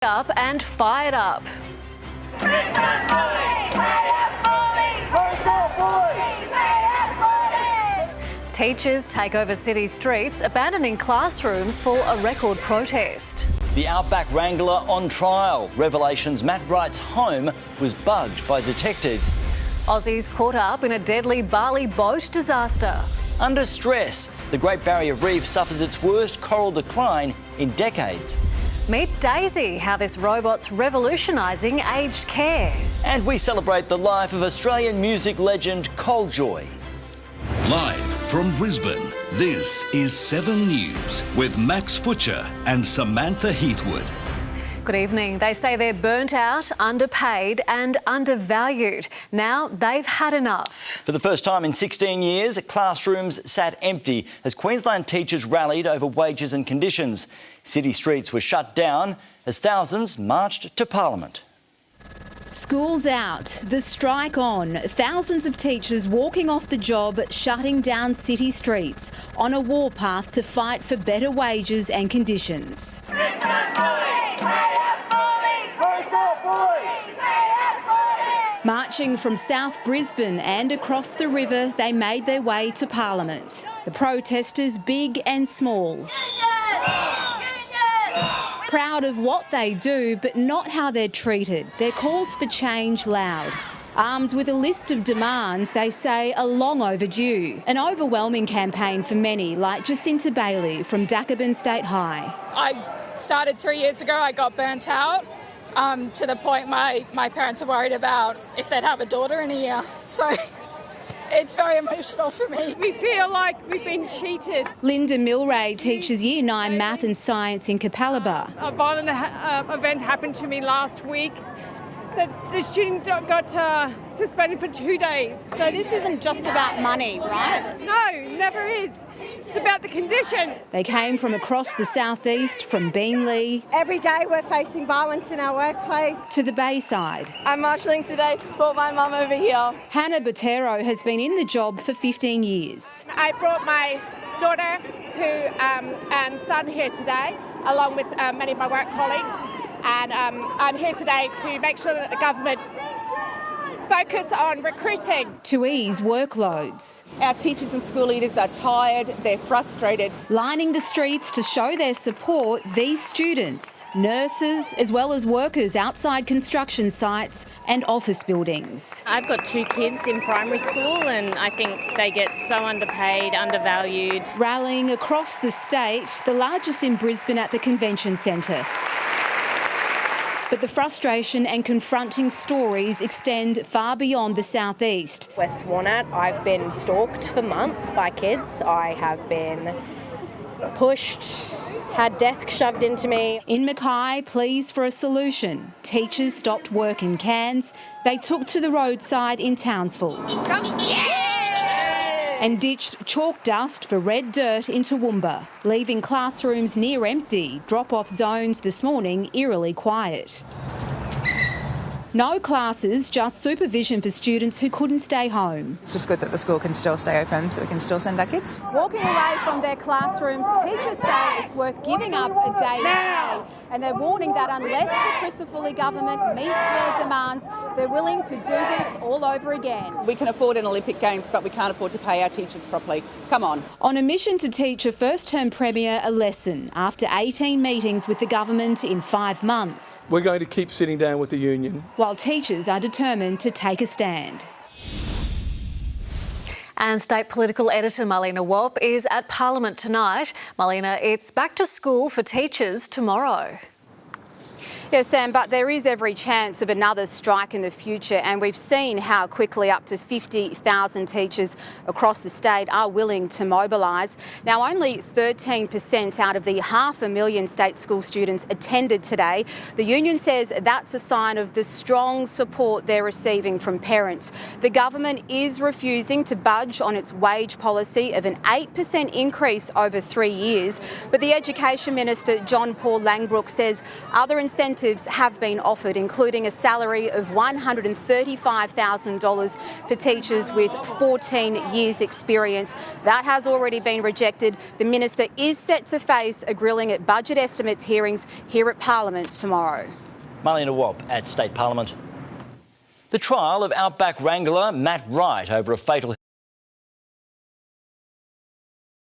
Up and fired up. Brisbane bully! Pay us bully! Brisbane bully! Pay us bully! Teachers take over city streets, abandoning classrooms for a record protest. The Outback Wrangler on trial. Revelations Matt Wright's home was bugged by detectives. Aussies caught up in a deadly Bali boat disaster. Under stress, the Great Barrier Reef suffers its worst coral decline in decades. Meet Daisy, how this robot's revolutionising aged care. And we celebrate the life of Australian music legend Cole Joy. Live from Brisbane, this is 7 News with Max Futcher and Samantha Heathwood. Good evening. They say they're burnt out, underpaid and undervalued. Now they've had enough. For the first time in 16 years, classrooms sat empty as Queensland teachers rallied over wages and conditions. City streets were shut down as thousands marched to Parliament. School's out, the strike on. Thousands of teachers walking off the job, shutting down city streets on a warpath to fight for better wages and conditions. Brisbane bully! Pay us bully! Brisbane bully! Pay us bully! Marching from South Brisbane and across the river, they made their way to Parliament. The protesters, big and small. Proud of what they do, but not how they're treated. Their calls for change loud. Armed with a list of demands, they say are long overdue. An overwhelming campaign for many, like Jacinta Bailey from Dacabin State High. I started 3 years ago. I got burnt out to the point my parents are worried about if they'd have a daughter in a year. So it's very emotional for me. We feel like we've been cheated. Linda Milray teaches Year 9 Math and Science in Capalaba. A violent event happened to me last week. The student got suspended for 2 days. So this isn't just about money, right? No, never is. It's about the conditions. They came from across the southeast, from Beenleigh Every day we're facing violence in our workplace. to the Bayside. I'm marshalling today to support my mum over here. Hannah Botero has been in the job for 15 years. I brought my daughter and son here today, along with many of my work colleagues. And I'm here today to make sure that the government focus on recruiting. To ease workloads. Our teachers and school leaders are tired, they're frustrated. Lining the streets to show their support, these students, nurses, as well as workers outside construction sites and office buildings. I've got 2 kids in primary school and I think they get so underpaid, undervalued. Rallying across the state, the largest in Brisbane at the Convention Centre. But the frustration and confronting stories extend far beyond the southeast. We're sworn at. I've been stalked for months by kids. I have been pushed, had desks shoved into me. In Mackay, pleas for a solution. Teachers stopped work in cans. They took to the roadside in Townsville. And ditched chalk dust for red dirt in Toowoomba, leaving classrooms near empty, drop-off zones this morning eerily quiet. No classes, just supervision for students who couldn't stay home. It's just good that the school can still stay open so we can still send our kids. Walking away from their classrooms, teachers say it's worth giving up a day's pay, and they're warning that unless the Crisafulli government meets their demands, they're willing to do this all over again. We can afford an Olympic Games, but we can't afford to pay our teachers properly. Come on. On a mission to teach a first-term Premier a lesson after 18 meetings with the government in 5 months. We're going to keep sitting down with the union. While teachers are determined to take a stand. And State Political Editor Marlena Wop is at Parliament tonight. Marlena, it's back to school for teachers tomorrow. Yes, Sam, but there is every chance of another strike in the future, and we've seen how quickly up to 50,000 teachers across the state are willing to mobilise. Now, only 13% out of the 500,000 state school students attended today. The union says that's a sign of the strong support they're receiving from parents. The government is refusing to budge on its wage policy of an 8% increase over 3 years, but the Education Minister, John Paul Langbroek, says other incentives incentives have been offered, including a salary of $135,000 for teachers with 14 years' experience. That has already been rejected. The minister is set to face a grilling at budget estimates hearings here at Parliament tomorrow. Marlena Wopp at State Parliament. The trial of Outback wrangler Matt Wright over a fatal